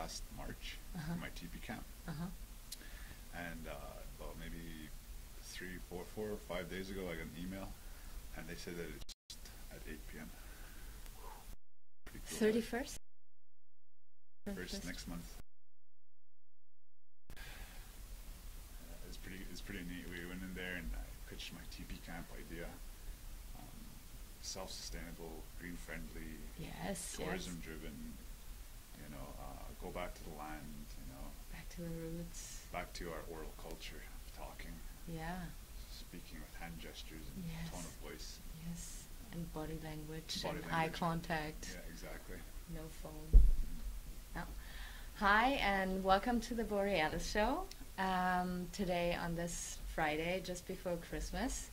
last March in my TP camp. And about maybe 4 or 5 days ago, I got an email, and they said that it's at 8 p.m. Pretty cool. 31st? First next month. It's pretty neat. We went in there and I pitched my TP camp idea. Self-sustainable, green-friendly, tourism-driven. You know, go back to the land. You know, back to the roots. Back to our oral culture of talking. Yeah. Speaking with hand gestures and tone of voice. Yes. And body language and eye contact. Yeah, exactly. No phone. No. Hi, and welcome to the Borealis Show. Today on this Friday, just before Christmas.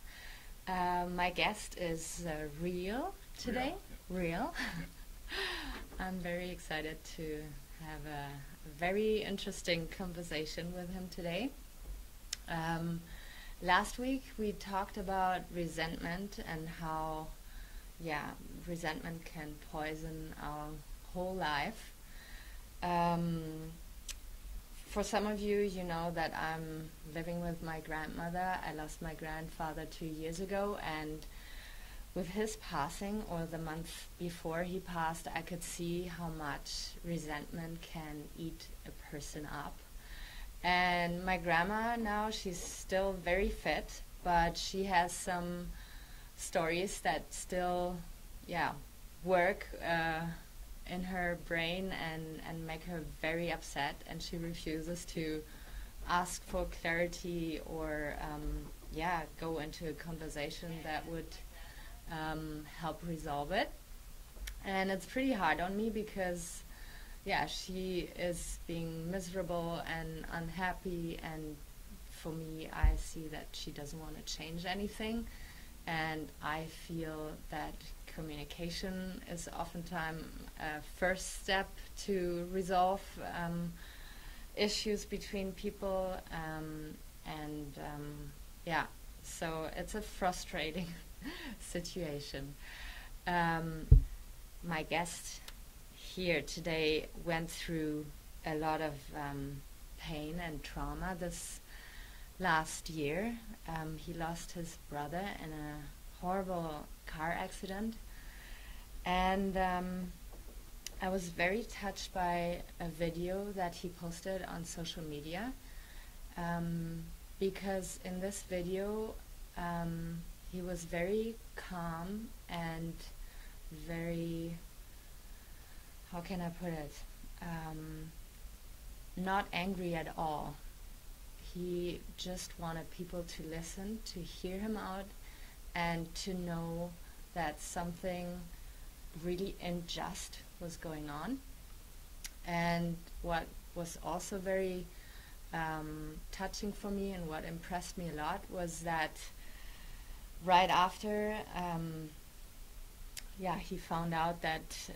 My guest is Riel today. Riel. I'm very excited to have a very interesting conversation with him today. Last week we talked about resentment and how, resentment can poison our whole life. For some of you, you know that I'm living with my grandmother. I lost my grandfather 2 years ago, and with his passing, or the month before he passed, I could see how much resentment can eat a person up. And my grandma now, she's still very fit, but she has some stories that still, work in her brain and make her very upset, and she refuses to ask for clarity or go into a conversation that would help resolve it. And it's pretty hard on me because she is being miserable and unhappy, and for me I see that she doesn't want to change anything, and I feel that communication is oftentimes a first step to resolve issues between people, so it's a frustrating situation. My guest here today went through a lot of pain and trauma this last year. He lost his brother in a horrible car accident, and I was very touched by a video that he posted on social media, because in this video he was very calm and very, how can I put it, not angry at all. He just wanted people to listen, to hear him out, and to know that something really unjust was going on. And what was also very touching for me, and what impressed me a lot, was that right after he found out that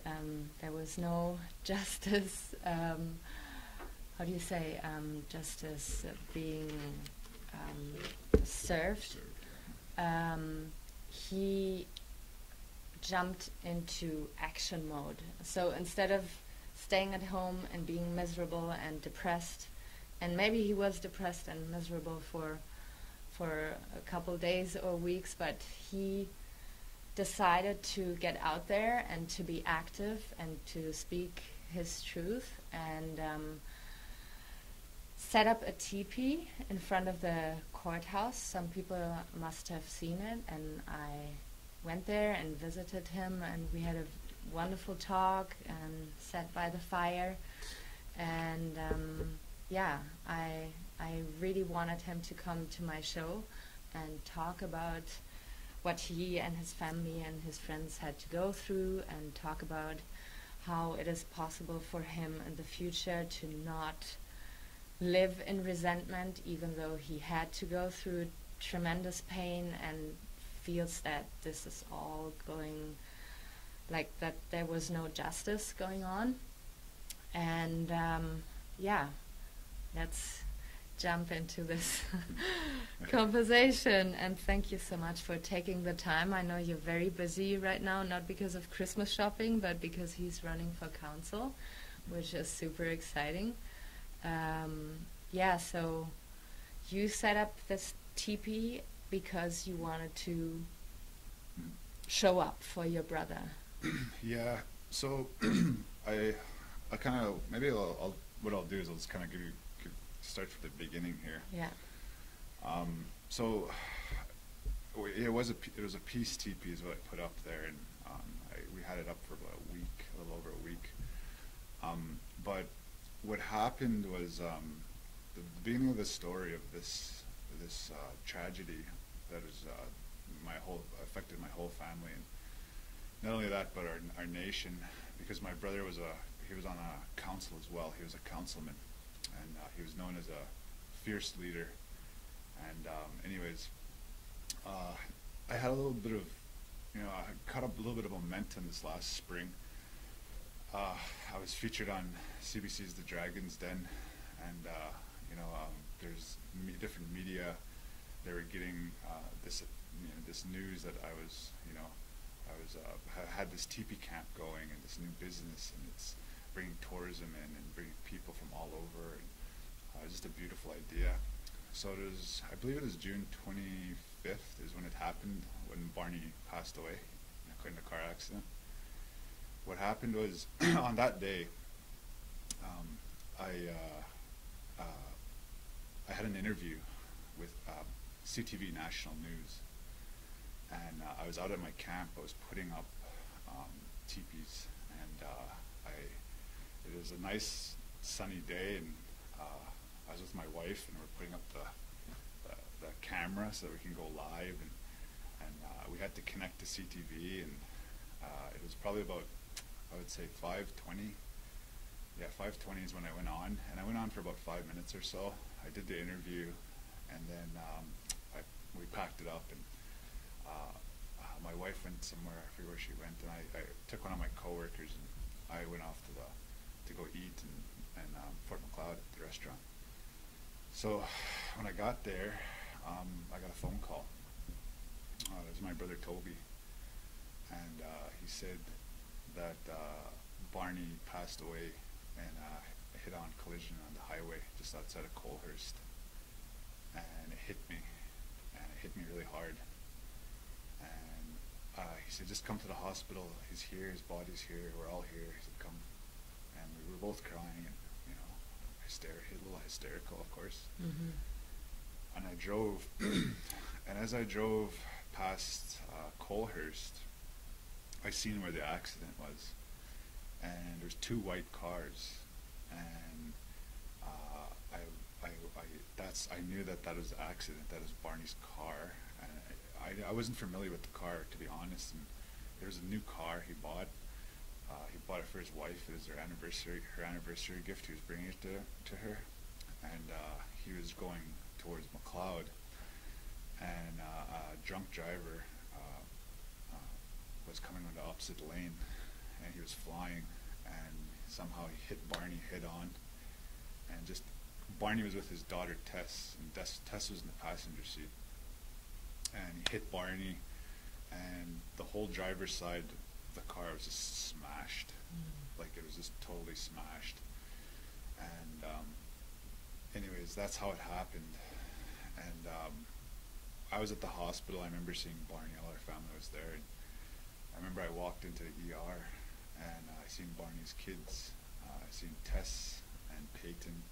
there was no justice, justice being served, he jumped into action mode. So instead of staying at home and being miserable and depressed, and maybe he was depressed and miserable for a couple days or weeks, but he decided to get out there and to be active and to speak his truth, and set up a teepee in front of the courthouse. Some people must have seen it, and I went there and visited him, and we had a wonderful talk and sat by the fire, and I really wanted him to come to my show and talk about what he and his family and his friends had to go through, and talk about how it is possible for him in the future to not live in resentment, even though he had to go through tremendous pain and feels that this is all going, like that there was no justice going on. And let's jump into this conversation, and thank you so much for taking the time. I know you're very busy right now, not because of Christmas shopping, but because he's running for council which is super exciting. Yeah, so you set up this teepee because you wanted to show up for your brother. Yeah. So I kind of maybe what I'll do is I'll just kind of start from the beginning here. Yeah. So it was a peace teepee is what I put up there, and we had it up for about a week, a little over a week. But what happened was the beginning of the story of this tragedy that is affected my whole family, and not only that, but our nation, because my brother was on a council as well. He was a councilman, and he was known as a fierce leader. And anyways, I had a little bit of, I caught up a little bit of momentum this last spring. I was featured on CBC's The Dragon's Den, and there's different media. They were getting this news that I had this teepee camp going and this new business, and it's bringing tourism in and bringing people from all over. And, it was just a beautiful idea. So I believe it was June 25th is when it happened, when Barney passed away in a car accident. What happened was on that day, I had an interview with CTV National News, and I was out at my camp. I was putting up teepees, and it was a nice sunny day, and I was with my wife, and we're putting up the camera so that we can go live, and we had to connect to CTV, and it was probably about, I would say 5:20. Yeah, 5:20 is when I went on, and I went on for about 5 minutes or so. I did the interview, and then we packed it up, and my wife went somewhere. I forget where she went, and I took one of my coworkers, and I went off to go eat in Fort Macleod at the restaurant. So when I got there, I got a phone call. It was my brother Toby, and he said that Barney passed away in a head-on collision on the highway just outside of Colehurst, and it hit me really hard. And he said, just come to the hospital. He's here, his body's here, we're all here. He said, come. And we were both crying, and a little hysterical, of course. Mm-hmm. And I drove, and as I drove past Colehurst, I seen where the accident was, and there's two white cars, and I knew that was the accident. That was Barney's car, and I wasn't familiar with the car, to be honest. And there was a new car he bought. He bought it for his wife. It was her anniversary gift. He was bringing it to her, and he was going towards Macleod, and a drunk driver was coming on the opposite lane, and he was flying, and somehow he hit Barney head on, and just Barney was with his daughter Tess, and Tess was in the passenger seat, and he hit Barney, and the whole driver's side of the car was just smashed. Like it was just totally smashed. And anyways, that's how it happened. And I was at the hospital. I remember seeing Barney. All our family was there, and I remember I walked into the ER, and I seen Barney's kids. I seen Tess and Peyton,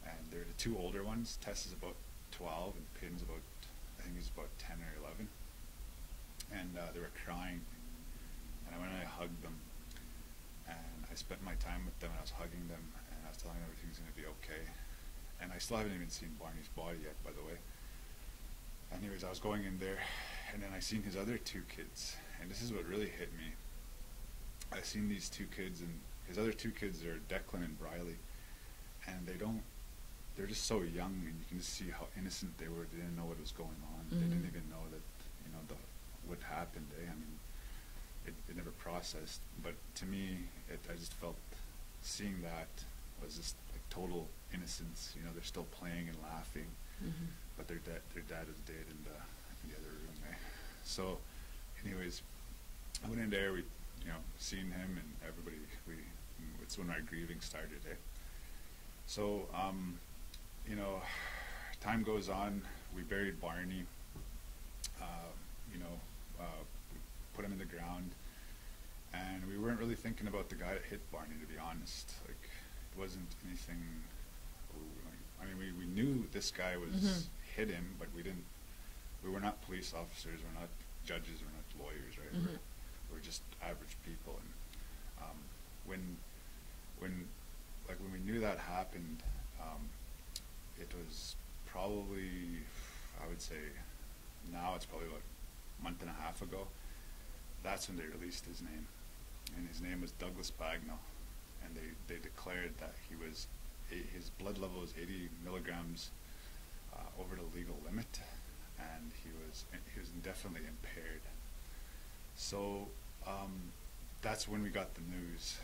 and they're the two older ones. Tess is about 12, and Peyton's about, I think he's about 10 or 11. And they were crying, and I went and I hugged them, and I spent my time with them, and I was hugging them, and I was telling them everything's going to be okay. And I still haven't even seen Barney's body yet, by the way. Anyways, I was going in there, and then I seen his other two kids, and this is what really hit me. I seen these two kids, and his other two kids are Declan and Briley, and they're just so young, and you can just see how innocent they were. They didn't know what was going on. Mm-hmm. They didn't even know that, what happened. I mean, it never processed. But to me, I just felt seeing that was just like total innocence. They're still playing and laughing, mm-hmm. but their dad is dead in the other room. So, anyways, I went in there. We, seen him, and everybody. It's that's when my grieving started. So, you know, time goes on. We buried Barney. You know, we put him in the ground, and we weren't really thinking about the guy that hit Barney, to be honest. Like, it wasn't anything. I mean, we knew this guy was hit him, but we didn't. We were not police officers. We're not judges. We're not lawyers, right? We're just average people. And when we knew that happened, it was probably, I would say, now it's probably about a month and a half ago. That's when they released his name, and his name was Douglas Bagnall, and they declared that his blood level was 80 milligrams over the legal limit, and he was indefinitely impaired. So that's when we got the news.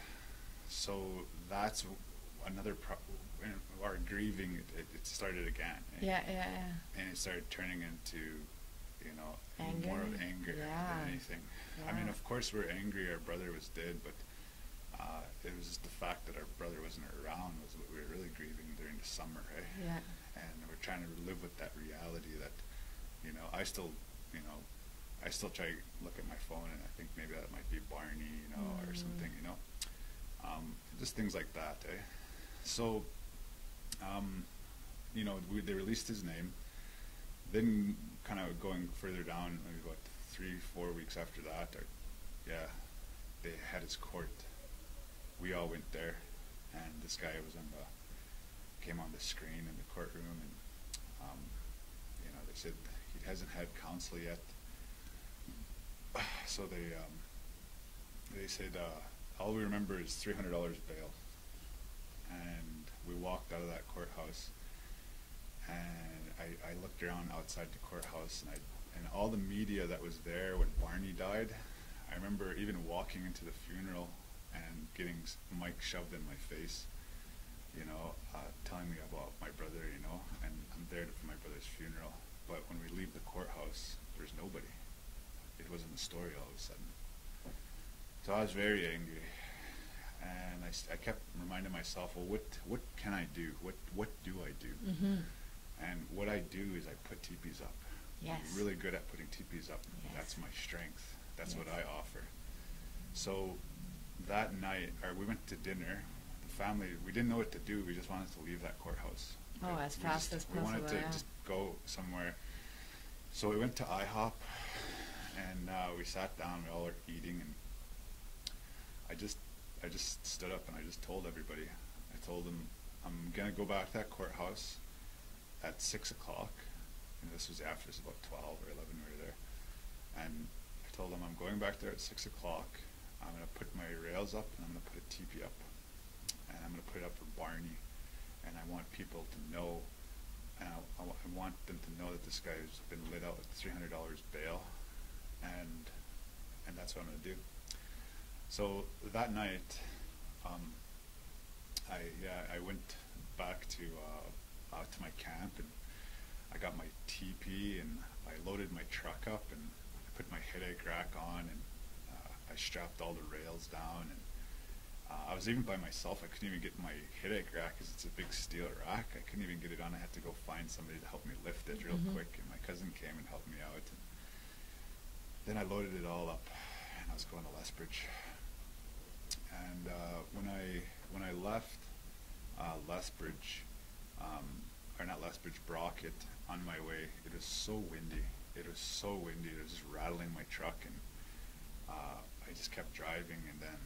So that's another our grieving. It started again. And it started turning into, you know, anger. More of anger than anything. I mean, of course we're angry our brother was dead, but it was just the fact that our brother wasn't around was what we were really grieving during the summer, right? And we're trying to live with that reality that, you know, I still try to look at my phone and I think maybe that might be Barney, you know, or something, you know. Just things like that, So, you know, they released his name. Then, kind of going further down, maybe about 3-4 weeks after that, they had his court. We all went there, and this guy came on the screen in the courtroom, and you know, they said he hasn't had counsel yet. So they said all we remember is $300 bail, and we walked out of that courthouse, and I looked around outside the courthouse, and all the media that was there when Barney died. I remember even walking into the funeral and getting mic shoved in my face, you know, telling me about my brother, you know, and I'm there for my brother's funeral. But when we leave the courthouse, there's nobody. It wasn't a story all of a sudden. So I was very angry, and I kept reminding myself, well, what can I do? What do I do? And what I do is I put teepees up. I'm really good at putting teepees up. That's my strength. That's what I offer. So that night, we went to dinner. The family, we didn't know what to do. We just wanted to leave that courthouse. As fast as possible. We wanted to just go somewhere. So we went to IHOP, and we sat down. We all were eating, and I just stood up and I just told everybody. I told them I'm gonna go back to that courthouse at 6 o'clock. And this was after, it was about 12 or 11 we were there. And I told them I'm going back there at 6 o'clock. I'm going to put my rails up, and I'm going to put a teepee up. And I'm going to put it up for Barney. And I want people to know, and I want them to know that this guy has been lit out with $300 bail. And that's what I'm going to do. So that night, I went back to my camp, and I got my teepee, and I loaded my truck up, and I put my headache rack on, and I strapped all the rails down, and I was even by myself. I couldn't even get my headache rack because it's a big steel rack. I couldn't even get it on. I had to go find somebody to help me lift it real quick, and my cousin came and helped me out. And then I loaded it all up, and I was going to Lethbridge. And when I left Lethbridge, or not Lethbridge, Brockett, on my way, it was so windy. It was so windy. It was just rattling my truck, and I just kept driving, and then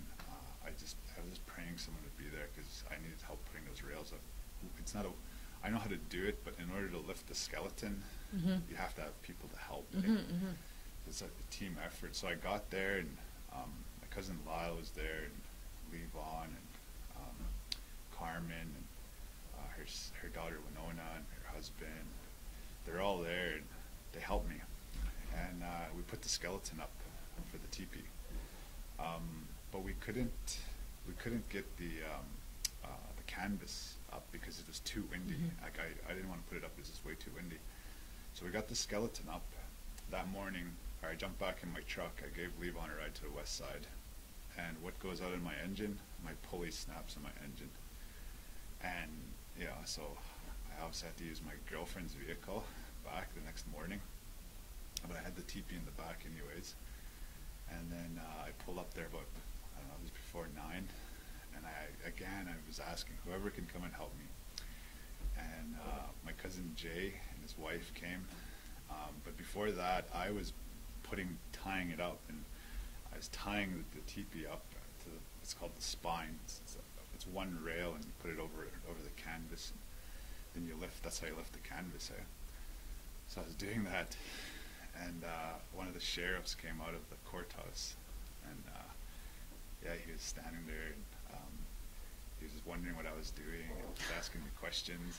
I was just praying someone would be there because I needed help putting those rails up. It's not I know how to do it, but in order to lift the skeleton, you have to have people to help. It's like a team effort. So I got there, and my cousin Lyle was there, and Levon, and Carmen, and her daughter Winona, and her husband. They're all there, and they helped me. And we put the skeleton up for the teepee. But we couldn't get the canvas up because it was too windy. Like I didn't want to put it up because it's way too windy. So we got the skeleton up that morning. I jumped back in my truck. I gave Levon a ride to the west side, and what goes out in my engine? My pulley snaps in my engine. And yeah, so I obviously had to use my girlfriend's vehicle back the next morning, but I had the teepee in the back anyways. And then I pulled up there about, I don't know, it was before 9, and I was asking whoever can come and help me. And my cousin Jay and his wife came, but before that I was tying it up, and I was tying the teepee up to it's called the spine. It's one rail, and you put it over the canvas, and then you lift. That's how you lift the canvas. So I was doing that, and one of the sheriffs came out of the courthouse, and he was standing there, and he was just wondering what I was doing, and was asking me questions,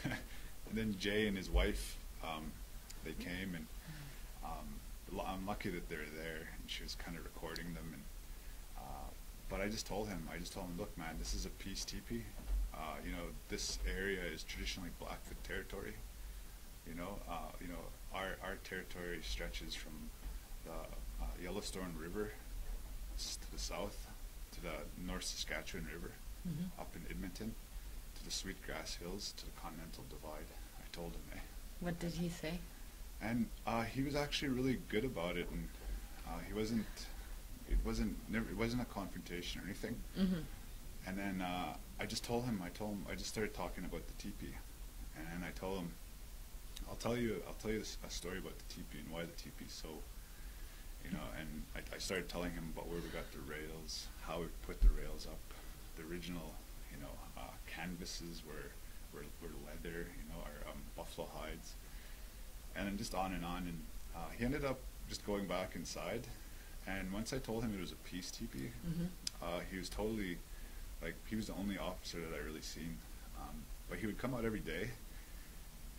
and, and then Jay and his wife, they came, and I'm lucky that they're there, and she was kind of recording them, and but I just told him, look, man, this is a peace teepee. This area is traditionally Blackfoot territory. Our territory stretches from the Yellowstone River to the south, to the North Saskatchewan River, up in Edmonton, to the Sweetgrass Hills, to the Continental Divide. I told him, What did he say? And he was actually really good about it, and it wasn't a confrontation or anything. And then I just started talking about the teepee, and I told him, I'll tell you a story about the teepee and why the teepee. So, and I started telling him about where we got the rails, how we put the rails up. The original, canvases were leather, our buffalo hides, and then just on. And he ended up just going back inside. And once I told him it was a peace teepee, he was totally, he was the only officer that I really seen. But he would come out every day,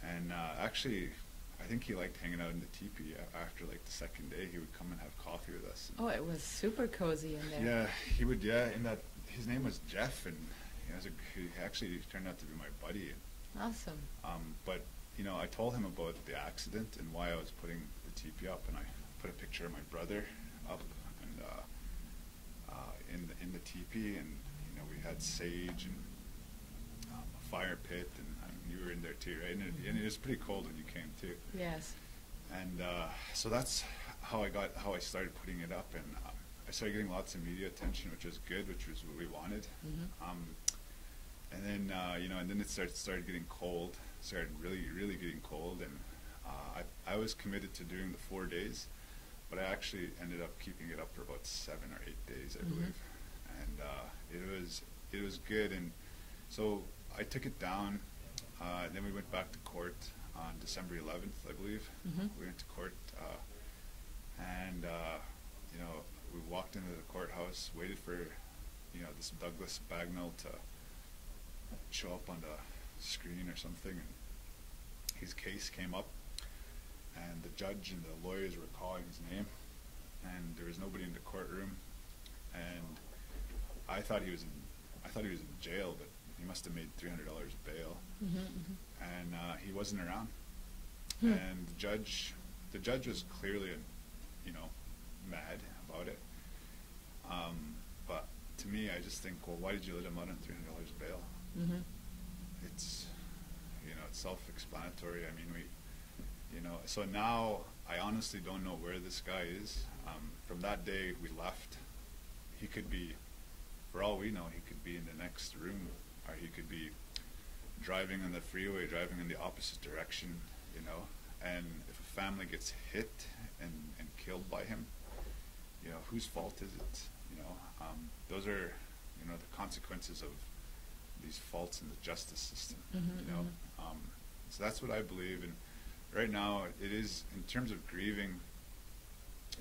and actually, I think he liked hanging out in the teepee. After the second day, he would come and have coffee with us. Oh, it was super cozy in there. Yeah, he would. Yeah, his name was Jeff, and he actually turned out to be my buddy. Awesome. But I told him about the accident and why I was putting the teepee up, and I put a picture of my brother up and in the teepee, and we had sage and a fire pit, and you were in there too, right? And it was pretty cold when you came too. Yes. And so that's how I started putting it up, and I started getting lots of media attention, which was good, which was what we wanted. And then and then it started getting cold. Started really getting cold, and I was committed to doing the 4 days, but I actually ended up keeping it up for about 7 or 8 days, I believe, and it was good. And so I took it down. Then we went back to court on December 11th, I believe. We went to court, and we walked into the courthouse, waited for this Douglas Bagnall to show up on the screen or something, and his case came up, and the judge and the lawyers were calling his name, and there was nobody in the courtroom, and I thought he was in jail, but he must have made $300 bail, and he wasn't around. And the judge was clearly mad about it, but to me, I just think, well, why did you let him out on $300 bail? It's it's self-explanatory. I mean, so now I honestly don't know where this guy is. From that day we left, he could be, for all we know, he could be in the next room, or he could be driving on the freeway, driving in the opposite direction, and if a family gets hit and killed by him, whose fault is it? Those are the consequences of these faults in the justice system. So that's what I believe. And right now, it is, in terms of grieving,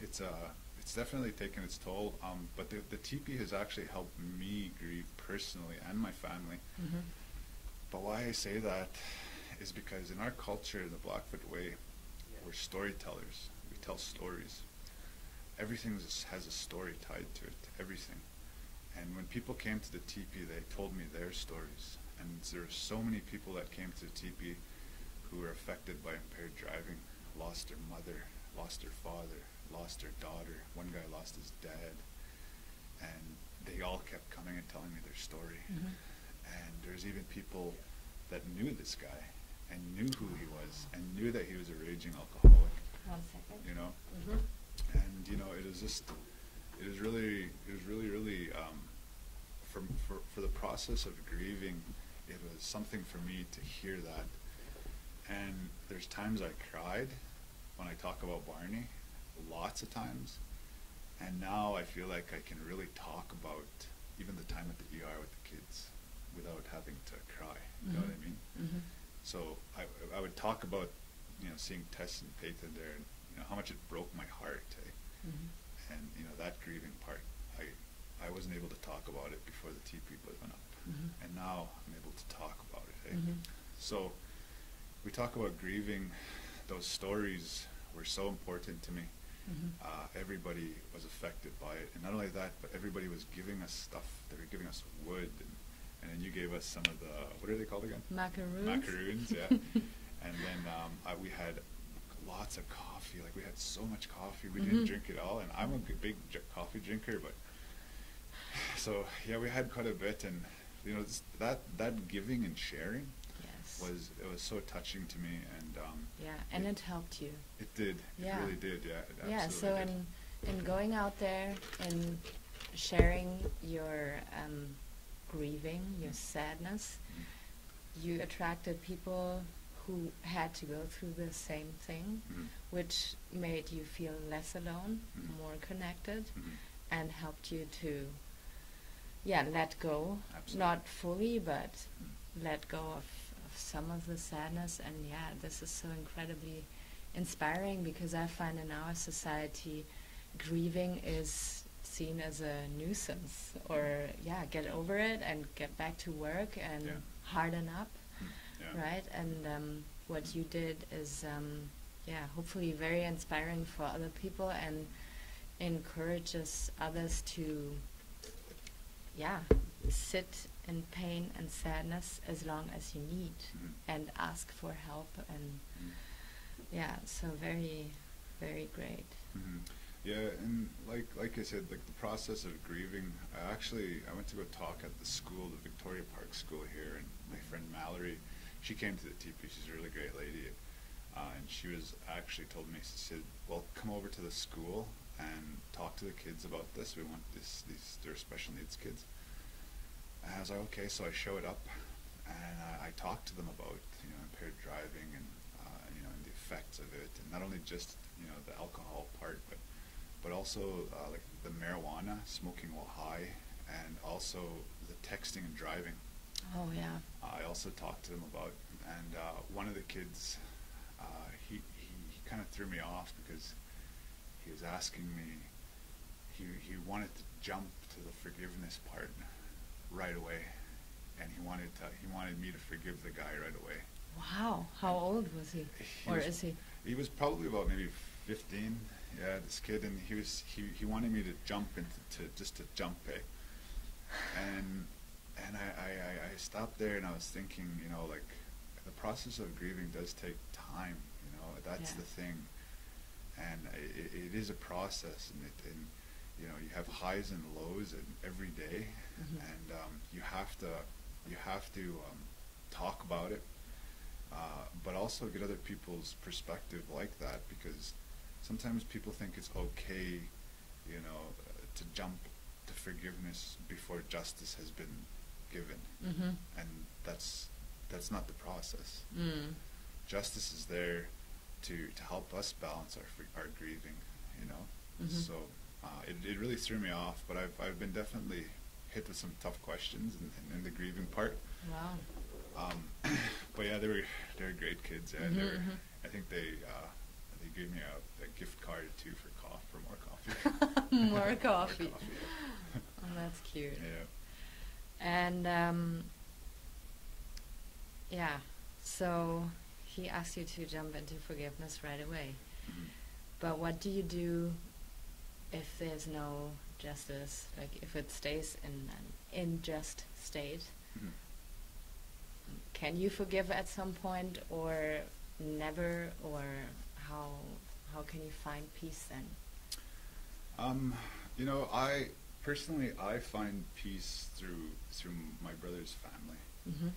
it's definitely taken its toll. But the teepee has actually helped me grieve personally and my family. But why I say that is because in our culture, the Blackfoot way, we're storytellers. We tell stories. Everything has a story tied to it. Everything. And when people came to the teepee, they told me their stories. And there were so many people that came to the teepee who were affected by impaired driving, lost their mother, lost their father, lost their daughter. One guy lost his dad. and they all kept coming and telling me their story. And there's even people that knew this guy and knew who he was and knew that he was a raging alcoholic. 1 second. You know, and you know, it was really, for the process of grieving, it was something for me to hear that. And there's times I cried when I talk about Barney, lots of times. And now I feel like I can really talk about even the time at the ER with the kids without having to cry. You know what I mean? So I would talk about, you know, seeing Tess and Peyton there, and you know how much it broke my heart. And you know, that grieving part, I wasn't able to talk about it before the TP went up, and now I'm able to talk about it. So we talk about grieving. Those stories were so important to me. Everybody was affected by it, and not only that, but everybody was giving us stuff. They were giving us wood, and then you gave us some of the, what are they called again? Macaroons. Macaroons, yeah. And then we had lots of coffee. Like, we had so much coffee. We didn't drink it all, and I'm a big coffee drinker, but so yeah, we had quite a bit. And you know, that giving and sharing was so touching to me. And yeah, and it helped you. It did. Yeah. It really did. Yeah. It Yeah. So absolutely did. in going out there and sharing your grieving, your sadness, you attracted people who had to go through the same thing, which made you feel less alone, more connected, and helped you to, let go. Absolutely. Not fully, but let go of some of the sadness. And this is so incredibly inspiring, because I find in our society, grieving is seen as a nuisance, or get over it and get back to work and harden up. Right? And what you did is, hopefully very inspiring for other people, and encourages others to, sit in pain and sadness as long as you need, and ask for help. And so very, very great. Yeah, and like I said, like the process of grieving, I went to go talk at the school, the Victoria Park School here, and my friend Mallory, she came to the TP. She's a really great lady, and she was actually told me, she said, well, come over to the school and talk to the kids about this. We want they're special needs kids. And I was like, okay. So I showed up, and I talked to them about, you know, impaired driving, and you know, and the effects of it, and not only just, you know, the alcohol part, but also like the marijuana, smoking while high, and also the texting and driving. Oh yeah. I also talked to them about, and one of the kids, he kind of threw me off, because he was asking me, he wanted to jump to the forgiveness part right away, and he wanted me to forgive the guy right away. Wow. How old was he? Is he? He was probably about maybe 15. Yeah, this kid, and he wanted me to jump to jump it, and I stopped there, and I was thinking, you know, like, the process of grieving does take time, you know, that's the thing, and it is a process, and you know, you have highs and lows and every day, and you have to talk about it, but also get other people's perspective like that, because sometimes people think it's okay, you know, to jump to forgiveness before justice has been given, and that's not the process. Justice is there to help us balance our grieving, you know. So it really threw me off, but I've been definitely hit with some tough questions in the grieving part. Wow. But yeah, they were great kids, and I think they gave me a gift card or two for more coffee. More coffee. Oh, that's cute. Yeah. And so he asked you to jump into forgiveness right away. But what do you do if there's no justice? Like, if it stays in an unjust state? Can you forgive at some point, or never, or how can you find peace then? You know, personally, I find peace through my brother's family, Mm-hmm.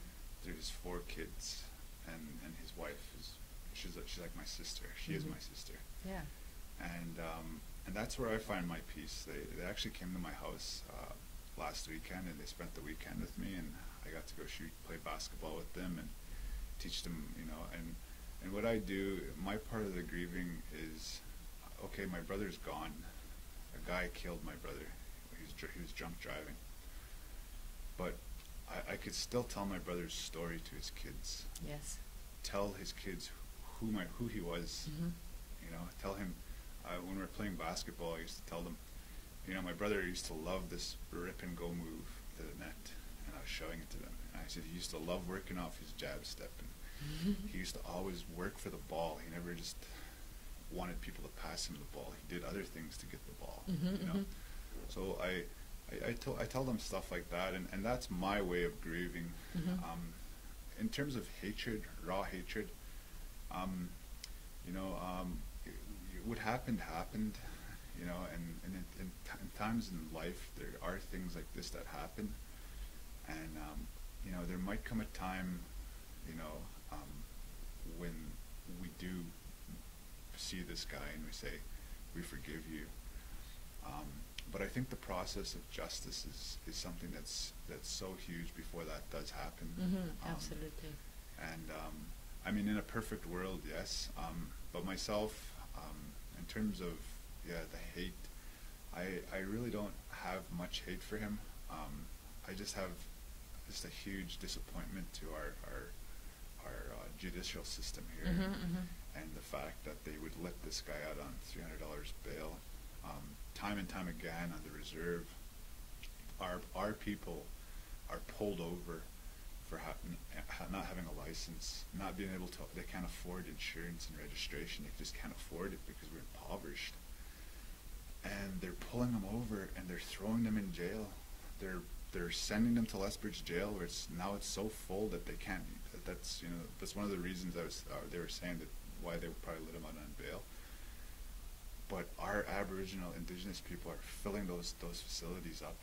through his 4 kids, and his wife. She's like my sister. She is Mm-hmm. my sister. Yeah. And that's where I find my peace. They actually came to my house last weekend, and they spent the weekend with me, and I got to go play basketball with them, and teach them, and what I do, my part of the grieving is, okay, my brother's gone. A guy killed my brother. He was drunk driving. But I could still tell my brother's story to his kids. Yes. Tell his kids who he was. Mm-hmm. Tell him, when we were playing basketball, I used to tell them, my brother used to love this rip and go move to the net, and I was showing it to them. And I said he used to love working off his jab step, and he used to always work for the ball. He never just wanted people to pass him the ball. He did other things to get the ball. Mm-hmm. So I tell them stuff like that, and that's my way of grieving. Mm-hmm. In terms of hatred, raw hatred, what happened, and in times in life there are things like this that happen, and there might come a time, when we do see this guy and we say, we forgive you. But I think the process of justice is something that's so huge before that does happen. Mm-hmm. Absolutely. And in a perfect world, yes. But myself, in terms of the hate, I really don't have much hate for him. I just have a huge disappointment to our judicial system here, Mm-hmm, mm-hmm. and the fact that they would let this guy out on $300 bail, time and time again on the reserve. Our people are pulled over for not having a license, not being able to. They can't afford insurance and registration. They just can't afford it because we're impoverished. And they're pulling them over and they're throwing them in jail. They're sending them to Lethbridge jail, where it's so full that they can't. That's one of the reasons they were saying that why they would probably let them out on bail. But our Aboriginal Indigenous people are filling those facilities up,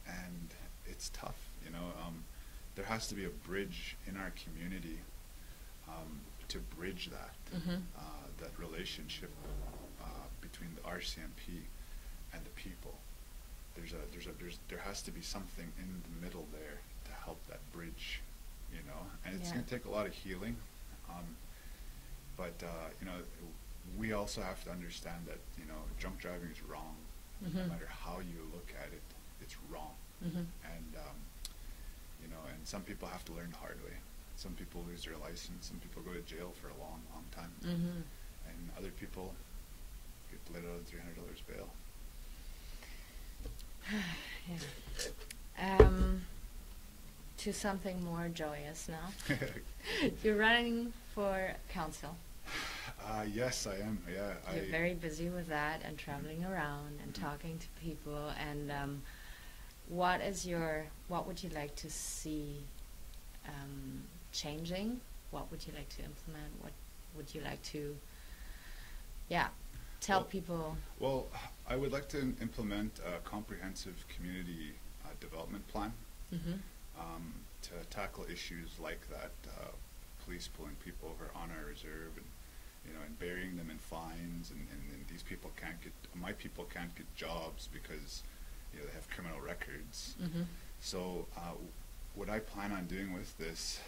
and it's tough. There has to be a bridge in our community to bridge that Mm-hmm. that relationship between the RCMP and the people. There has to be something in the middle there to help that bridge, and it's going to take a lot of healing. But we also have to understand that drunk driving is wrong. Mm-hmm. No matter how you look at it, it's wrong. Mm-hmm. And and some people have to learn the hard way. Some people lose their license. Some people go to jail for a long, long time. Mm-hmm. And other people get let out on $300 bail. Yeah. To something more joyous now. You're running for council. Yes, I am. Yeah, You're very busy with that and traveling around and talking to people. And what would you like to see changing? What would you like to implement? What would you like to, tell people? Well, I would like to implement a comprehensive community development plan. Mm-hmm. To tackle issues like that, police pulling people over on our reserve, and and burying them in fines, and these people my people can't get jobs because they have criminal records. Mm-hmm. So what I plan on doing with this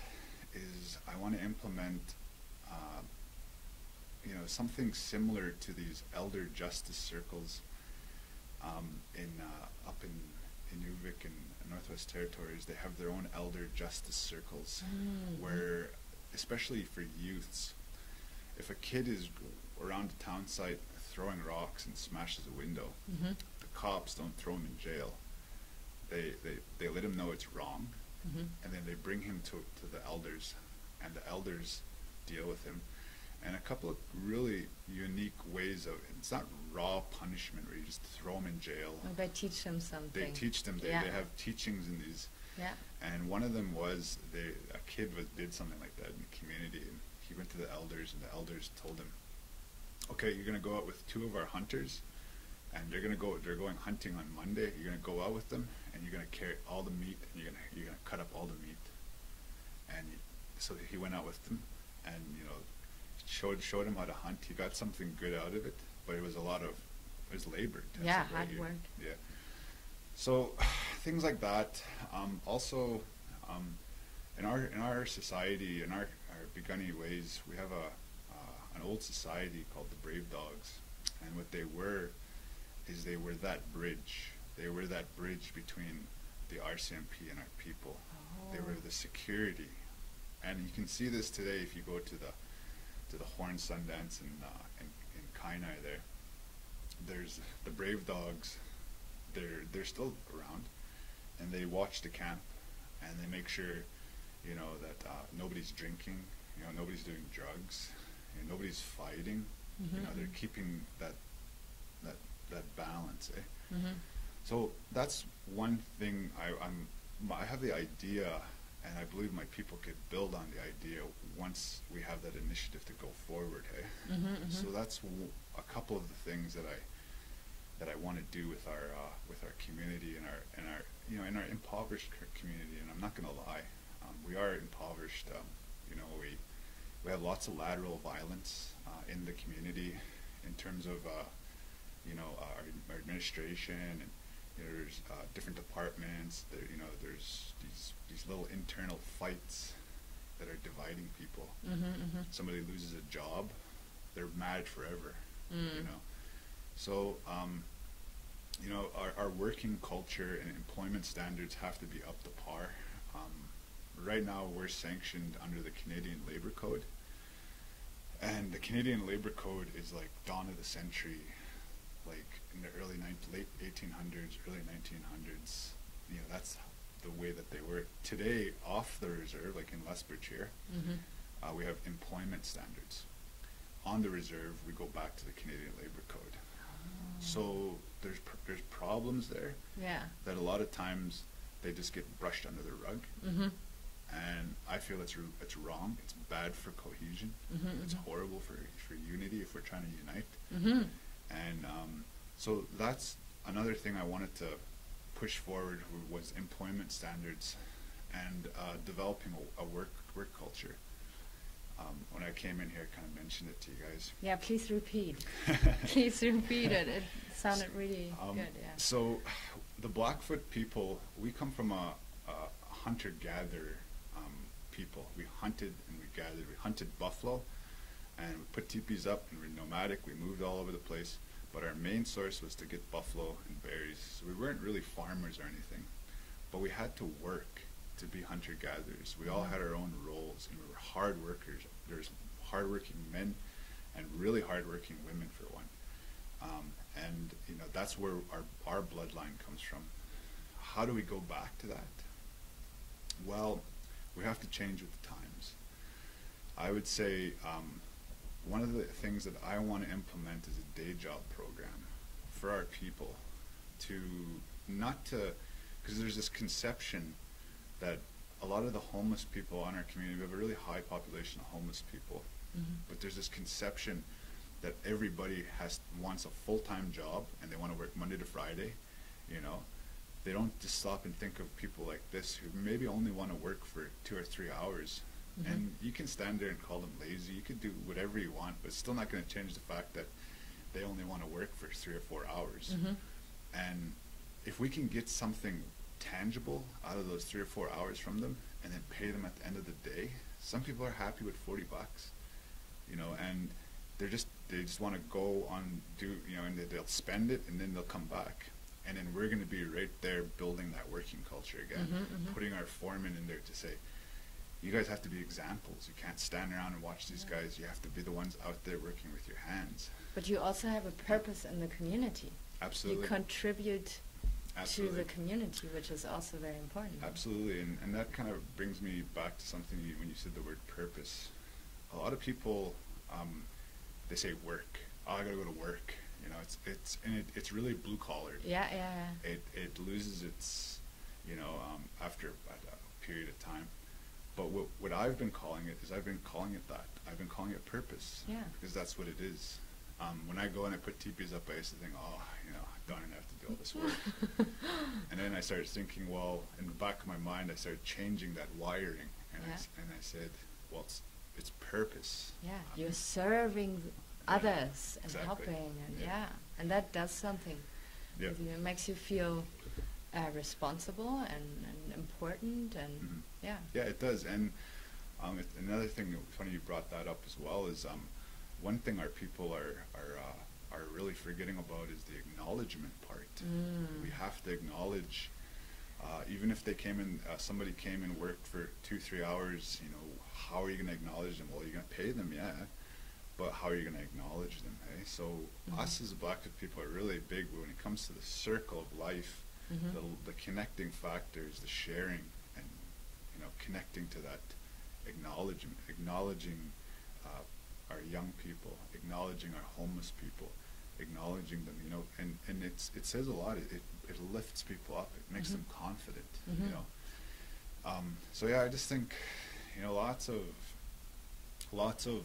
is I want to implement something similar to these elder justice circles up in Inuvik and Northwest Territories. They have their own elder justice circles, Mm-hmm. where, especially for youths, if a kid is around a town site throwing rocks and smashes a window, Mm-hmm. the cops don't throw him in jail. They let him know it's wrong, Mm-hmm. and then they bring him to the elders, and the elders deal with him. And a couple of really unique ways of, it's not raw punishment where you just throw them in jail. Well, they teach them something. They teach them, they have teachings in these. Yeah. And one of them was, a kid did something like that in the community, and he went to the elders, and the elders told him, okay, you're going to go out with 2 of our hunters, and they're going hunting on Monday. You're gonna go out with them, and you're gonna carry all the meat, and you're gonna cut up all the meat. And so he went out with them, and showed him how to hunt. He got something good out of it, but it was labor. Yeah, hard work. Yeah. So things like that. Also, in our society, in our Begunny ways, we have an old society called the Brave Dogs, and what they were is they were that bridge. They were that bridge between the RCMP and our people. Oh. They were the security, and you can see this today if you go to the Horn Sundance in Kainai. There's the Brave Dogs. They're still around, and they watch the camp, and they make sure that nobody's drinking, nobody's doing drugs, nobody's fighting. Mm-hmm. They're keeping that balance. Mm-hmm. So that's one thing I have the idea, and I believe my people could build on the idea once we have that initiative to go forward. Hey, mm-hmm, mm-hmm. So that's a couple of the things that I want to do with our community and our in our impoverished community. And I'm not going to lie, we are impoverished. We have lots of lateral violence in the community in terms of our administration, and there's different departments. There's these little internal fights that are dividing people. Mm-hmm, mm-hmm. Somebody loses a job, they're mad forever. Mm. So our working culture and employment standards have to be up to par. Right now we're sanctioned under the Canadian Labour Code, and the Canadian Labour Code is like dawn of the century, like in the late 1800s, early 1900s. That's the way that they were. Today, off the reserve, like in Lethbridge here, mm-hmm. We have employment standards. On the reserve, we go back to the Canadian Labour Code. Oh. So there's problems there. Yeah. That a lot of times they just get brushed under the rug. Mm-hmm. And I feel it's wrong. It's bad for cohesion. Mm-hmm, it's mm-hmm. horrible for unity if we're trying to unite. Mm-hmm. And so that's another thing I wanted to push forward was employment standards and developing a work culture. When I came in here, I kind of mentioned it to you guys. Yeah, please repeat. Please repeat it. It sounded really good. Yeah. So the Blackfoot people, we come from a hunter-gatherer people. We hunted and we gathered. We hunted buffalo, and we put teepees up, and we're nomadic. We moved all over the place, but our main source was to get buffalo and berries. So we weren't really farmers or anything, but we had to work to be hunter-gatherers. We all had our own roles, and we were hard workers. There's hard-working men and really hard-working women, for one. And that's where our bloodline comes from. How do we go back to that? Well, we have to change with the times. I would say one of the things that I want to implement is a day job program for our people, because there's this conception that a lot of the homeless people in our community, we have a really high population of homeless people, mm-hmm. but there's this conception that everybody wants a full-time job and they want to work Monday to Friday. They don't just stop and think of people like this who maybe only want to work for 2 or 3 hours. Mm-hmm. And you can stand there and call them lazy. You could do whatever you want, but it's still not going to change the fact that they only want to work for 3 or 4 hours. Mm-hmm. And if we can get something tangible out of those 3 or 4 hours from them and then pay them at the end of the day, some people are happy with $40, and they just want to go on, and they'll spend it and then they'll come back. And then we're going to be right there building that working culture again, mm-hmm, mm-hmm. putting our foremen in there to say, you guys have to be examples. You can't stand around and watch these guys. You have to be the ones out there working with your hands. But you also have a purpose in the community. Absolutely. You contribute to the community, which is also very important. Absolutely. And that kind of brings me back to something when you said the word purpose. A lot of people, they say work. Oh, I got to go to work. It's really blue collared. Yeah. It loses its, after a period of time. But what I've been calling it is I've been calling it purpose. Yeah. Because that's what it is. When I go and I put teepees up, I used to think, oh, you know, darn, I have to do all this work. And then I started thinking, well, in the back of my mind, I started changing that wiring, and I said, well, it's purpose. Yeah, you're serving others and exactly. helping, and and that does something. Yeah. It makes you feel responsible and important, and yeah, it does. And another thing, funny you brought that up as well, is one thing our people are really forgetting about is the acknowledgement part. We have to acknowledge, even if they came in, somebody came and worked for 2-3 hours, you know, how are you going to acknowledge them? Well, you're going to pay them, yeah, but how are you going to acknowledge them, eh? So us as Blackfoot people are really big when it comes to the circle of life, the connecting factors, the sharing, and, you know, connecting to that acknowledging our young people, acknowledging our homeless people, acknowledging them, you know, and it says a lot. It lifts people up. It makes them confident, you know. So yeah, I just think, you know, lots of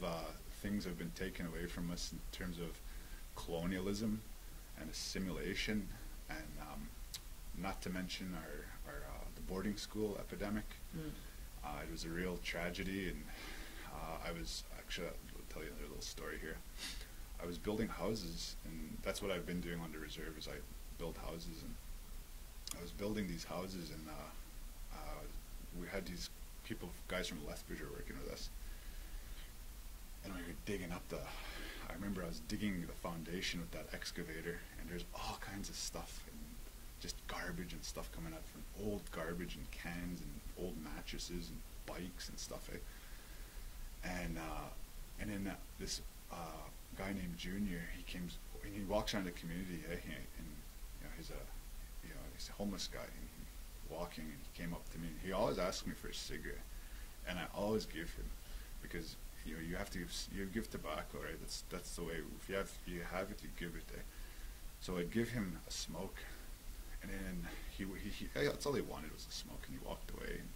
things have been taken away from us in terms of colonialism and assimilation, and not to mention our the boarding school epidemic. It was a real tragedy, and I was actually, I'll tell you a little story here. I was building houses, and that's what I've been doing on the reserve, is I build houses, and I was building these houses, and we had these people, guys from Lethbridge were working with us, and we were digging up I remember I was digging the foundation with that excavator, and there's all kinds of stuff, and just garbage and stuff coming out from old garbage and cans and old mattresses and bikes and stuff, eh? And then this guy named Junior, he walks around the community, eh? And you know, he's a homeless guy, and he's walking, and he came up to me, and he always asked me for a cigarette, and I always give him, because you know, you give tobacco, right? That's the way. If you have it, you give it. So I'd give him a smoke, and then he that's all he wanted was a smoke, and he walked away. And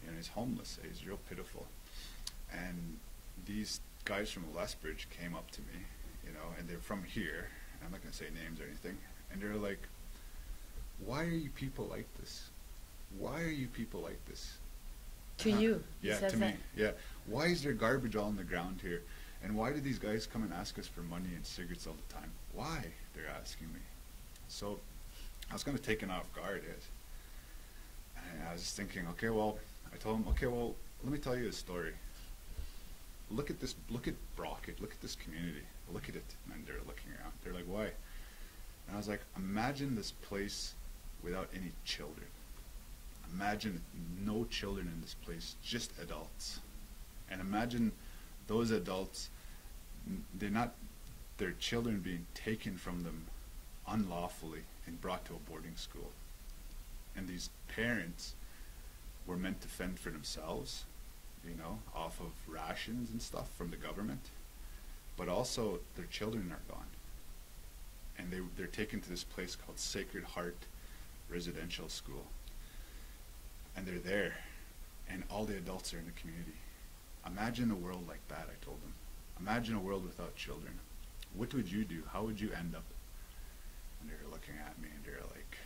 you know, he's homeless. He's real pitiful. And these guys from Lethbridge came up to me, you know, and they're from here. I'm not gonna say names or anything. And they're like, "Why are you people like this? Why are you people like this?" To you? Yeah, to me. Yeah. Why is there garbage all on the ground here? And why do these guys come and ask us for money and cigarettes all the time? Why? They're asking me. So I was kind of taken off guard. And I was just thinking, okay, well, I told him, okay, well, let me tell you a story. Look at this, look at Brockett, look at this community, look at it. And they're looking around. They're like, why? And I was like, imagine this place without any children. Imagine no children in this place, just adults. And imagine those adults, their children being taken from them unlawfully and brought to a boarding school. And these parents were meant to fend for themselves, you know, off of rations and stuff from the government, but also their children are gone. And they're taken to this place called Sacred Heart Residential School. And they're there, and all the adults are in the community. Imagine a world like that, I told them. Imagine a world without children. What would you do? How would you end up? And they were looking at me, and they're like,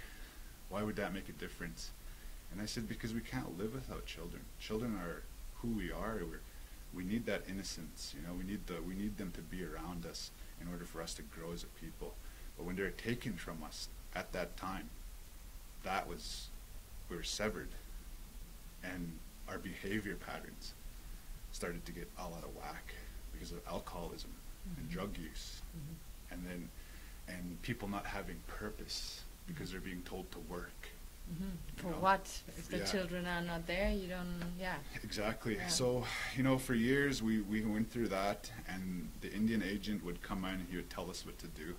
why would that make a difference? And I said, because we can't live without children. Children are who we are. We need that innocence, you know. We need them to be around us in order for us to grow as a people. But when they're taken from us at that time, we were severed. And our behavior patterns started to get all out of whack because of alcoholism and drug use, and people not having purpose because they're being told to work. For what? If the children are not there, you don't. Yeah. Exactly. Yeah. So, you know, for years we went through that, and the Indian agent would come in. He would tell us what to do.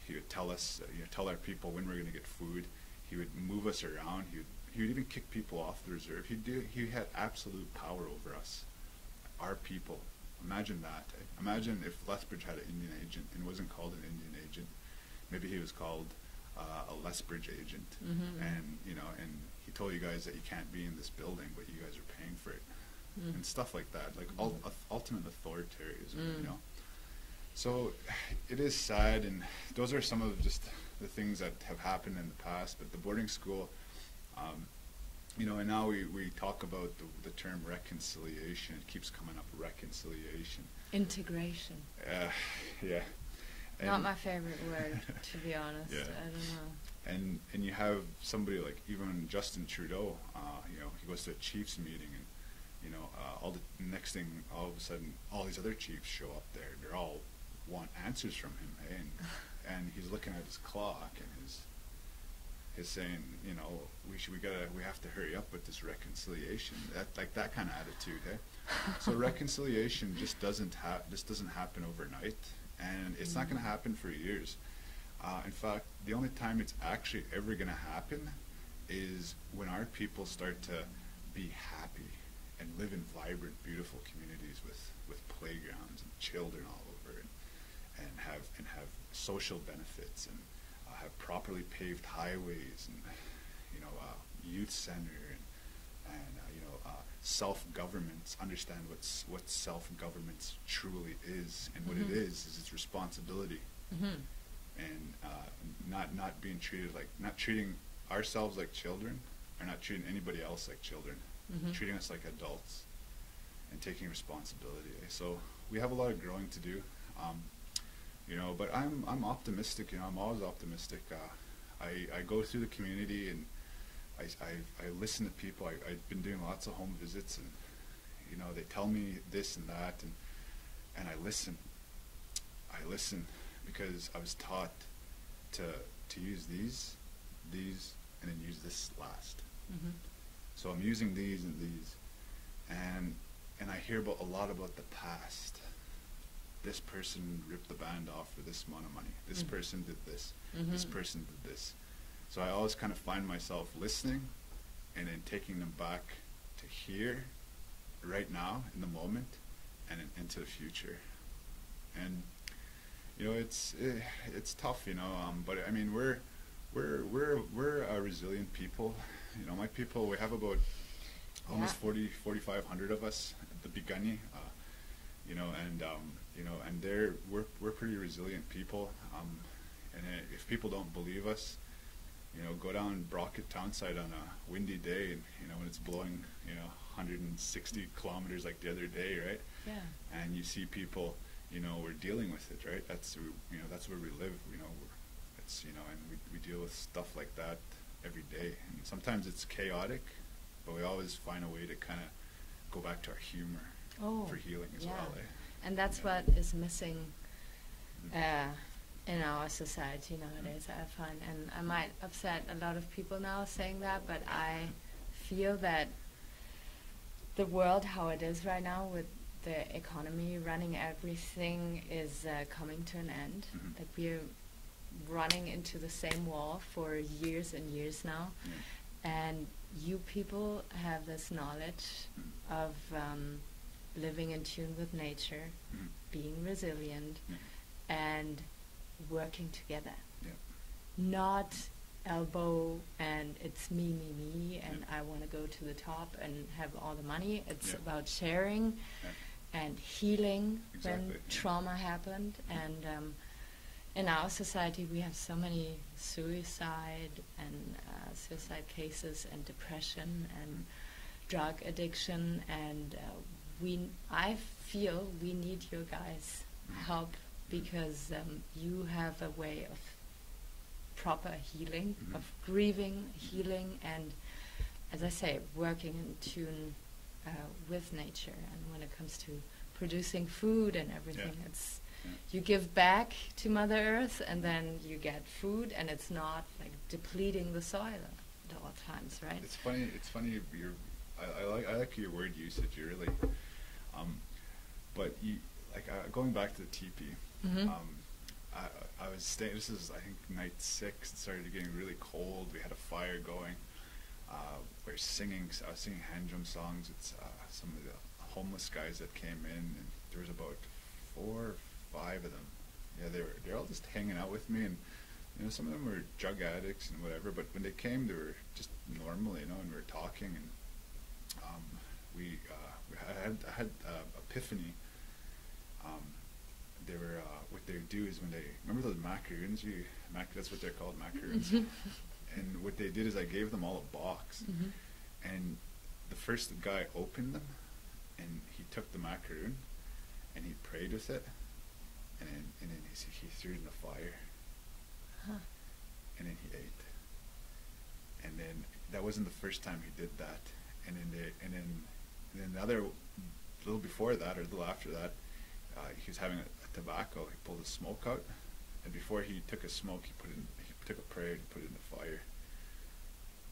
He would tell us, tell our people when we're going to get food. He would move us around. He would even kick people off the reserve. He had absolute power over us, our people. Imagine that. Imagine if Lethbridge had an Indian agent and wasn't called an Indian agent. Maybe he was called a Lethbridge agent, and and he told you guys that you can't be in this building, but you guys are paying for it, and stuff like that. Like ultimate authoritarianism, you know. So it is sad, and those are some of just the things that have happened in the past. But the boarding school, you know, and now we talk about the term reconciliation. It keeps coming up, reconciliation. Integration. Yeah. And not my favorite word, to be honest. Yeah. I don't know. And you have somebody like even Justin Trudeau. You know, he goes to a Chiefs meeting, and you know, all the next thing, all of a sudden, all these other Chiefs show up there. They're all want answers from him, and he's looking at his clock, and he's saying, you know, we have to hurry up with this reconciliation. That kind of attitude, So reconciliation just doesn't happen overnight, and it's not going to happen for years. In fact, the only time it's actually ever going to happen is when our people start to be happy and live in vibrant, beautiful communities with playgrounds and children all over, and have social benefits, and have properly paved highways, and you know, youth center, and you know, self-governments. Understand what self-governments truly is, and what it is its responsibility, and not being treated like, not treating ourselves like children, or not treating anybody else like children, treating us like adults, and taking responsibility. So we have a lot of growing to do. You know, but I'm optimistic. You know, I'm always optimistic. I go through the community, and I listen to people. I've been doing lots of home visits, and you know, they tell me this and that, and I listen. I listen because I was taught to use these, and then use this last. So I'm using these and these, and I hear a lot about the past. This person ripped the band off for this amount of money. This person did this. This person did this. So I always kind of find myself listening, and then taking them back to here, right now, in the moment, and into the future. And you know, it's tough, you know. But I mean, we're a resilient people. You know, my people, we have about almost 4,500 of us at the beginning. You know, and you know, and we're pretty resilient people. And if people don't believe us, you know, go down Brockett Townside on a windy day, and you know, when it's blowing, you know, 160 kilometers like the other day, right? Yeah. And you see people, you know, we're dealing with it, right? That's, you know, that's where we live. You know, it's, you know, and we deal with stuff like that every day. And sometimes it's chaotic, but we always find a way to kind of go back to our humor for healing as well. And that's what is missing in our society nowadays, I find. And I might upset a lot of people now saying that, but I feel that the world how it is right now, with the economy running everything, is coming to an end. Like, we're running into the same wall for years and years now. And you people have this knowledge of living in tune with nature, being resilient, and working together. Not elbow and it's me, and I want to go to the top and have all the money. It's about sharing and healing when trauma happened. And in our society, we have so many suicide cases, and depression, and drug addiction, and I feel we need your guys' help, because you have a way of proper healing, of grieving, healing, and, as I say, working in tune with nature. And when it comes to producing food and everything, it's you give back to Mother Earth, and then you get food, and it's not like depleting the soil at all times, right? It's funny. I like your word usage, really. But going back to the teepee. I was staying. This is, I think, night 6. It started getting really cold. We had a fire going. We're singing. I was singing hand drum songs. It's some of the homeless guys that came in, and there was about 4 or 5 of them. Yeah, they're all just hanging out with me, and you know, some of them were drug addicts and whatever. But when they came, they were just normal, you know, and we were talking, and I had epiphany. they were what they would do is when they remember those macaroons, that's what they're called, macaroons. And what they did is I gave them all a box, and the first guy opened them, and he took the macaroon, and he prayed with it, and then he threw it in the fire, and then he ate. And then that wasn't the first time he did that, and then the other, a little before that or a little after that, he was having a tobacco. He pulled the smoke out, and before he took a smoke, he took a prayer and put it in the fire.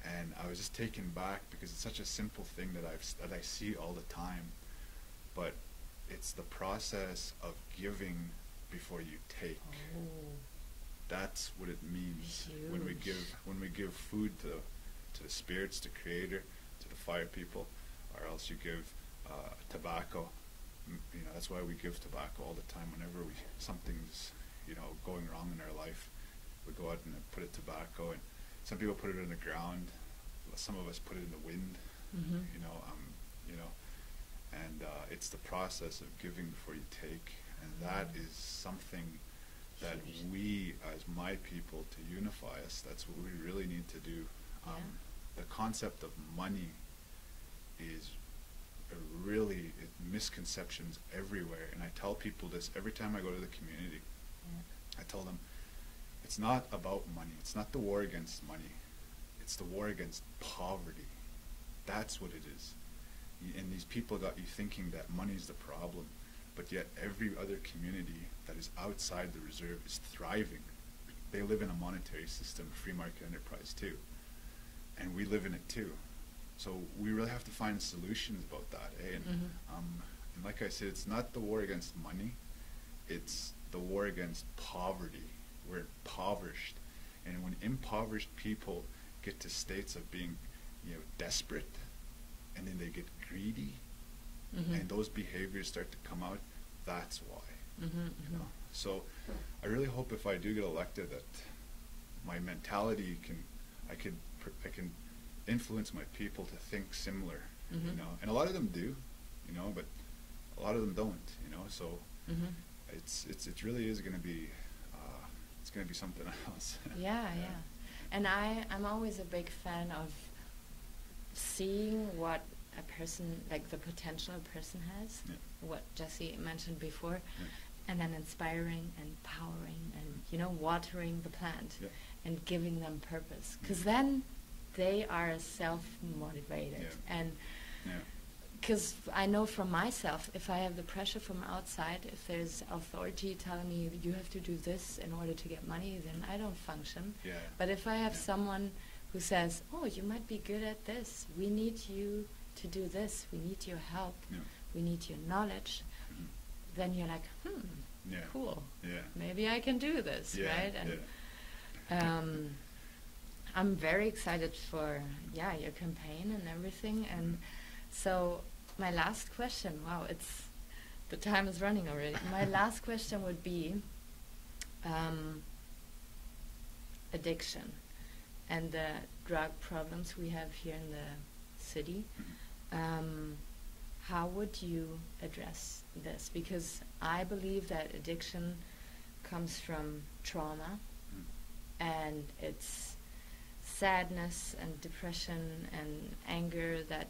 And I was just taken back because it's such a simple thing that I see all the time, but it's the process of giving before you take. Oh. That's what it means. Huge. When we give food to the spirits, to Creator, to the fire people, or else you give tobacco. You know, that's why we give tobacco all the time. Whenever something's going wrong in our life, we go out and put a tobacco. And some people put it in the ground. Some of us put it in the wind. And it's the process of giving before you take, and that is something that we, as my people, to unify us, that's what we really need to do. The concept of money is really misconceptions everywhere, and I tell people this every time I go to the community. I tell them, it's not about money. It's not the war against money. It's the war against poverty. That's what it is. And these people got you thinking that money is the problem, but yet every other community that is outside the reserve is thriving. They live in a monetary system, free market enterprise too, and we live in it too. So we really have to find solutions about that. And like I said, it's not the war against money, it's the war against poverty. We're impoverished, and when impoverished people get to states of being desperate, and then they get greedy, and those behaviors start to come out, that's why. So I really hope if I do get elected that my mentality I can influence my people to think similar, and a lot of them do, but a lot of them don't, so it really is going to be it's going to be something else. Yeah. And I'm always a big fan of seeing what a person, like the potential a person has, what Jesse mentioned before, and then inspiring and empowering and watering the plant and giving them purpose, because then they are self-motivated. And because I know from myself, if I have the pressure from outside, if there's authority telling me you have to do this in order to get money, then I don't function. But if I have someone who says, oh, you might be good at this, we need you to do this, we need your help, we need your knowledge, then you're like, cool, maybe I can do this, right? And I'm very excited for your campaign and everything. And so my last question, the time is running already. My last question would be addiction and the drug problems we have here in the city. How would you address this? Because I believe that addiction comes from trauma, and it's sadness and depression and anger that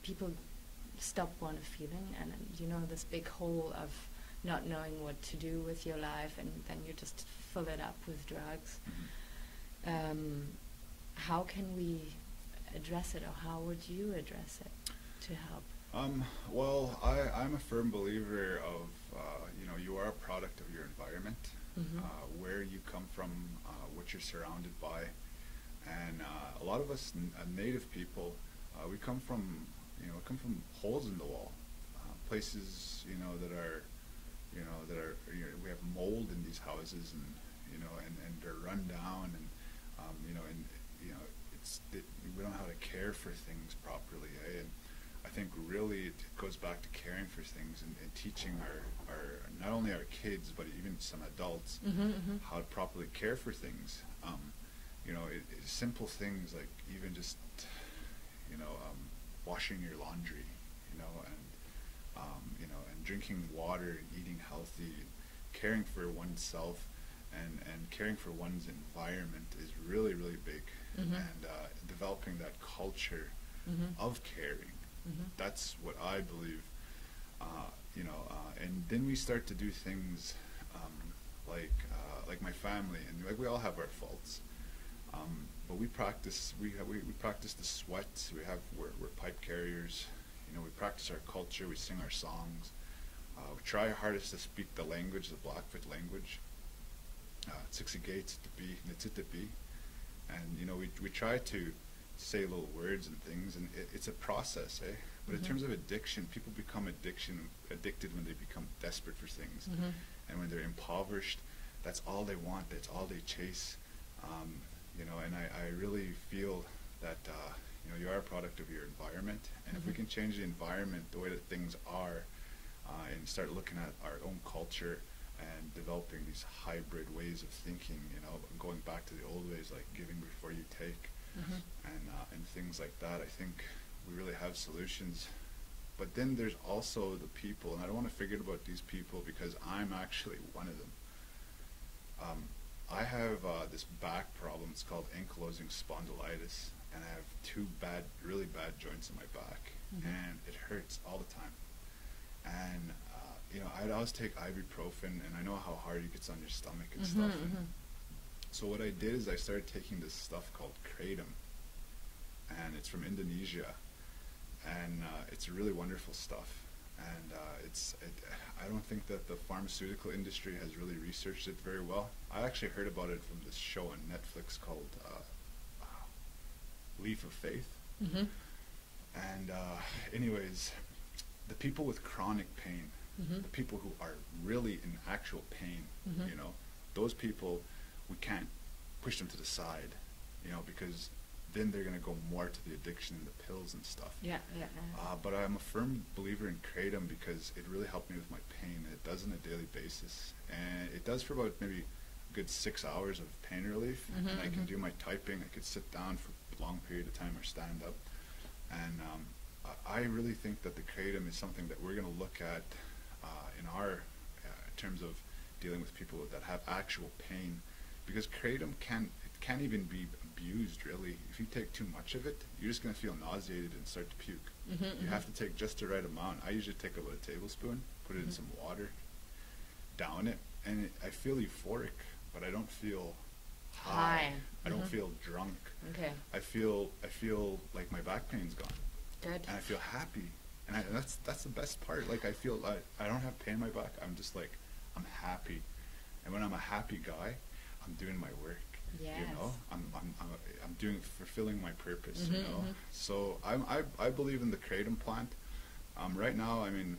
people stop feeling, and this big hole of not knowing what to do with your life, and then you just fill it up with drugs. How can we address it, or how would you address it to help? Well, I'm a firm believer of you are a product of your environment, where you come from, what you're surrounded by, and a lot of us native people, we come from holes in the wall, places that are we have mold in these houses, and and they're run down, and we don't know how to care for things properly, and I think really it goes back to caring for things and teaching our not only our kids but even some adults how to properly care for things. Simple things like even just washing your laundry, and drinking water and eating healthy. caring for oneself and caring for one's environment is really, really big. And developing that culture of caring, that's what I believe. And then we start to do things like my family, and like we all have our faults. But we practice we practice the sweat. We're pipe carriers. We practice our culture. We sing our songs. We try our hardest to speak the language, the Blackfoot language. Tsixigay, and we try to say little words and things, and it's a process, eh? But in terms of addiction, people become addicted when they become desperate for things, and when they're impoverished, that's all they want. That's all they chase. And I really feel that you are a product of your environment, and if we can change the environment, the way that things are, and start looking at our own culture and developing these hybrid ways of thinking, going back to the old ways like giving before you take, and things like that, I think we really have solutions. But then there's also the people, and I don't want to forget about these people because I'm actually one of them. I have this back problem. It's called ankylosing spondylitis, and I have two really bad joints in my back, and it hurts all the time. And I'd always take ibuprofen, and I know how hard it gets on your stomach and stuff. And so what I did is I started taking this stuff called kratom, and it's from Indonesia, and it's really wonderful stuff. And I don't think that the pharmaceutical industry has really researched it very well. I actually heard about it from this show on Netflix called Leaf of Faith. And anyways, the people with chronic pain, the people who are really in actual pain, those people, we can't push them to the side, because then they're going to go more to the addiction and the pills and stuff. But I'm a firm believer in kratom because it really helped me with my pain. It does on a daily basis, and it does for about maybe a good 6 hours of pain relief, and I can do my typing. I could sit down for a long period of time or stand up, and I really think that the kratom is something that we're going to look at in our terms of dealing with people that have actual pain, because kratom can't even be abused, really. If you take too much of it, you're just going to feel nauseated and start to puke. You have to take just the right amount. I usually take about a tablespoon, put it in some water, down it, and I feel euphoric, but I don't feel high. I don't feel drunk. I feel like my back pain's gone. Good. And I feel happy, and that's the best part. Like, I feel I don't have pain in my back. I'm just like, I'm happy, and when I'm a happy guy, I'm doing my work. I'm fulfilling my purpose. So I believe in the kratom plant. Right now, I mean,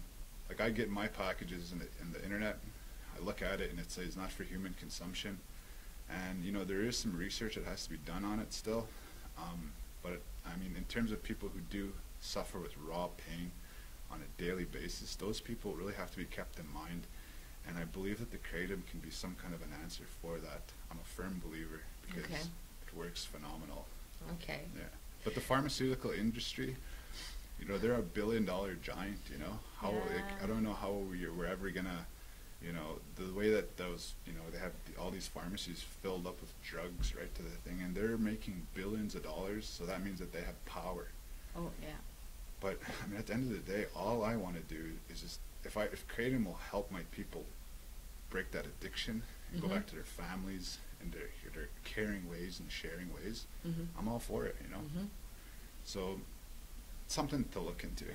like, I get my packages in the internet. I look at it and it says not for human consumption, and there is some research that has to be done on it still. But I mean, in terms of people who do suffer with raw pain on a daily basis, those people really have to be kept in mind. And I believe that the kratom can be some kind of an answer for that. I'm a firm believer because it works phenomenal. Yeah. But the pharmaceutical industry, they're $1 billion giant. I don't know how we're ever gonna, the way that those, they have all these pharmacies filled up with drugs right to the thing, and they're making billions of dollars. So that means that they have power. But I mean, at the end of the day, all I want to do is just, if kratom will help my people break that addiction and go back to their families and their caring ways and sharing ways, I'm all for it, So something to look into.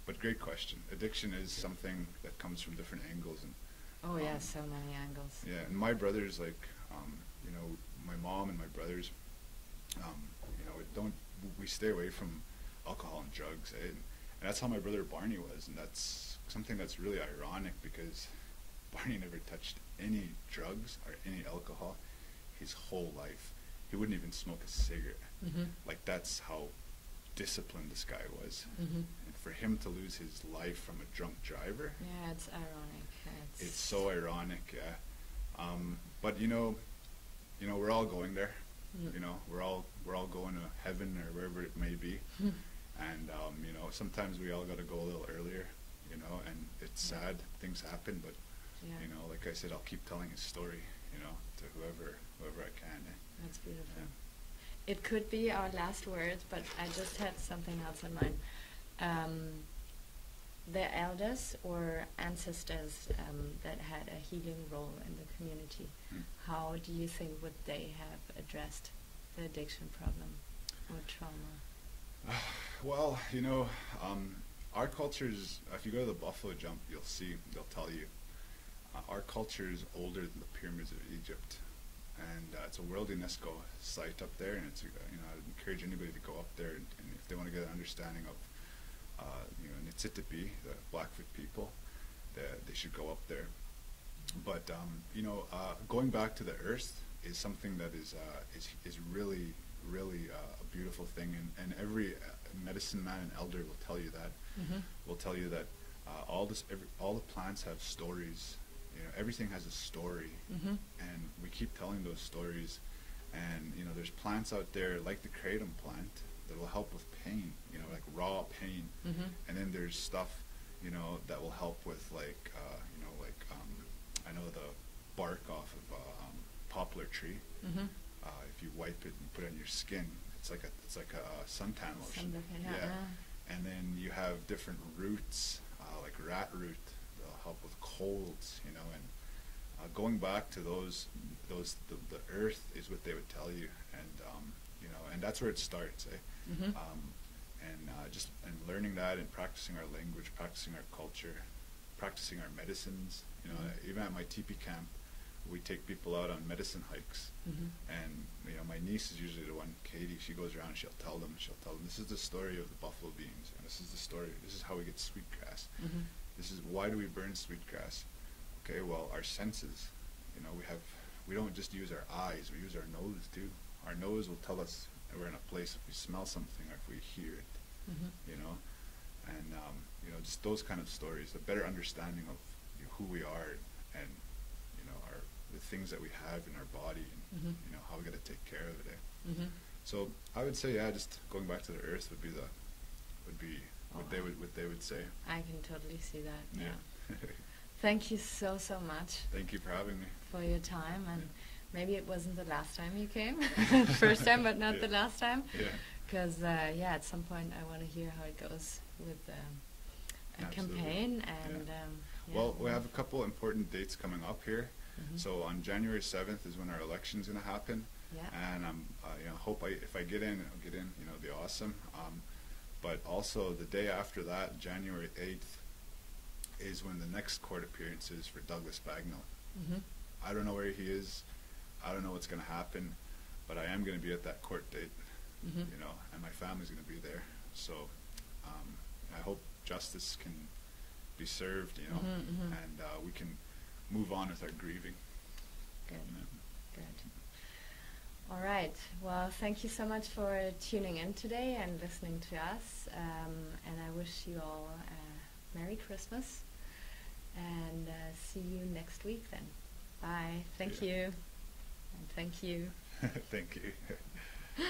But great question. Addiction is something that comes from different angles, and so many angles. And my brothers, like, my mom and my brothers, we stay away from alcohol and drugs, eh? And that's how my brother Barney was, and that's something that's really ironic because Barney never touched any drugs or any alcohol his whole life. He wouldn't even smoke a cigarette. Like, that's how disciplined this guy was. And for him to lose his life from a drunk driver, it's ironic. It's so ironic. But we're all going there. We're all going to heaven or wherever it may be. And sometimes we all got to go a little earlier, and it's sad things happen, but Yeah. You know, like I said, I'll keep telling his story, you know, to whoever I can. That's beautiful. Yeah. It could be our last words, but I just had something else in mind. The elders or ancestors that had a healing role in the community, how do you think would they have addressed the addiction problem or trauma? Well, you know, our cultures, if you go to the Buffalo Jump, you'll see, they'll tell you, our culture is older than the pyramids of Egypt. And it's a World UNESCO site up there, and it's, you know, I'd encourage anybody to go up there, and if they want to get an understanding of, you know, Nitsitapi, the Blackfoot people, they should go up there. But you know, going back to the earth is something that is really, really a beautiful thing, and every medicine man and elder will tell you that. Will tell you that all the plants have stories. You know, everything has a story, and we keep telling those stories. And you know, there's plants out there like the kratom plant that will help with pain. You know, like raw pain. And then there's stuff, you know, that will help with like, you know, like I know the bark off of poplar tree. If you wipe it and put it on your skin, it's like a suntan lotion. And then you have different roots, like rat root. Help with colds, you know, and going back to those the earth is what they would tell you, and you know, and that's where it starts, and just learning that and practicing our language, practicing our culture, practicing our medicines. You know, even at my teepee camp, we take people out on medicine hikes, and you know, my niece is usually the one, Katie. She goes around and she'll tell them, this is the story of the buffalo beans, and this is the story. This is how we get sweetgrass. This is why do we burn sweetgrass? Okay, well, our senses, you know, we don't just use our eyes, we use our nose too. Our nose will tell us that we're in a place if we smell something or if we hear it, you know, and you know, just those kind of stories, a better understanding of who we are, and you know, the things that we have in our body, and you know, how we got to take care of it. So I would say, yeah, just going back to the earth would be what they would say. I can totally see that. Yeah. Thank you so much. Thank you for having me. For your time, and maybe it wasn't the last time you came, first time, but not the last time. Because yeah, at some point I want to hear how it goes with a campaign, and well, we have a couple important dates coming up here. So on January 7th is when our election's going to happen. And you know, if I get in, I'll get in. You know, it'll be awesome. But also the day after that, January 8th, is when the next court appearance is for Douglas Bagnall. I don't know where he is. I don't know what's going to happen, but I am going to be at that court date, you know, and my family's going to be there. So I hope justice can be served, you know, and we can move on with our grieving. Good. All right. Well, thank you so much for tuning in today and listening to us. And I wish you all a Merry Christmas. And see you next week then. Bye. Thank you. And thank you. Thank you.